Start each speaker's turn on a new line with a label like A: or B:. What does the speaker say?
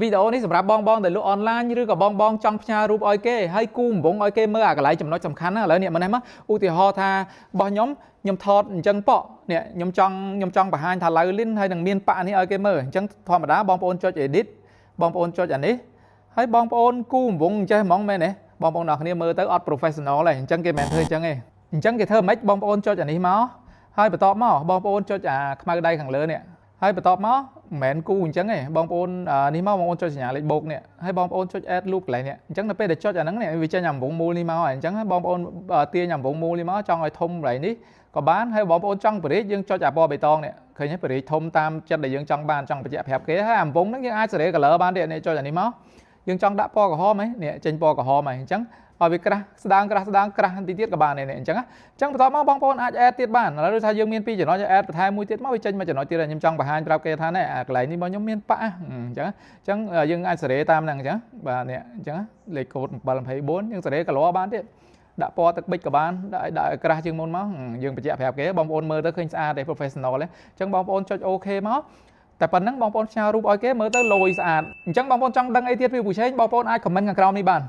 A: វីដេអូនេះសម្រាប់បងដែលលក់អនឡាញឬក៏បងចង់ផ្ញើរូបឲ្យគេហើយគូកំពុងឲ្យគេមើលអាកន្លែងចំណុចសំខាន់ណាឥឡូវនេះមិនហ្នឹងមកឧទាហរណ៍ថារបស់ខ្ញុំថតអញ្ចឹងប៉នេះខ្ញុំចង់បង្ហាញថាឡៅលីនហើយនឹងមានប៉ានេះឲ្យគេមើលអញ្ចឹងធម្មតាបងប្អូនចុច edit បងប្អូនចុចអានេះហើយបងប្អូនគូកំពុងចេះហ្មងមែនទេបងប្អូនអ្នកគ្នាមើលទៅអត់ professional ទេអញ្ចឹងគេមិនធ្វើអញ្ចឹងទេអញ្ចឹងគេធ្វើម៉េចបងប្អូនចុចអានេះមកហើយបន្ទាប់មកបងប្អូនចុចអាខ្មៅដៃខាងលើនេះហើយបន្ទាប់មកមិនមែនគូអញ្ចឹងទេបងប្អូននេះមកបងប្អូនចុចសញ្ញាលេខបូកនេះហើយបងប្អូនចុច add loop កន្លែងនេះអញ្ចឹងនៅពេលដែលចុចអាហ្នឹងនេះវាចេញអាកំពុងមូលនេះមកហើយអញ្ចឹងបងប្អូនទាញអាកំពុងមូលនេះមកចង់ឲ្យធំកន្លែងនេះក៏បានហើយបងប្អូនចង់បរិយាយើងចុចអាពណ៌បៃតងនេះឃើញទេបរិយាធំតាមចិត្តដែលយើងចង់បានចង់បញ្ជាក់ប្រាប់គេហើយអាកំពុងហ្នឹងយើងអាចសេរី color បានទៀតនេះចុចអានេះមកយើងចង់ដាក់ពណ៌ក្រហមហ៎នេះចេញពណ៌ក្រហមហើយអញ្ចឹងឲ្យវាក្រាស់ស្ដាងក្រាស់បន្តិចទៀតក៏បានដែរអញ្ចឹងបន្ទាប់មកបងប្អូនអាច add ទៀតបានឥឡូវថាយើងមាន2ចំណុច add បន្ថែមមួយទៀតមកវាចេញមួយចំណុចទៀតខ្ញុំចង់បង្ហាញប្រាប់គេថានេះអាកន្លែងនេះបងខ្ញុំមានប៉អញ្ចឹងយើងអាចសេរីតាមហ្នឹងអញ្ចឹងបាទនេះអញ្ចឹងលេខកូដ724យើងសេរី color បានទៀតដាក់ពណ៌ទឹកប៊ិចក៏បានដាក់ឲ្យក្រាស់ជាងមុនមកយើងបញ្ជាក់ប្រាប់គេបងប្អូនមើលទៅឃើញស្អាតទេ professional ទេអញ្ចឹងបងប្អូនចុច OK មកតែប៉ុណ្ណឹងបងប្អូនផ្ញើរូបឲ្យគេមើលទៅលយស្អាតអញ្ចឹងបងប្អូនចង់ដឹងអីទៀតពីពូឆេងបងប្អូនអាច comment ខាងក្រោមនេះបាន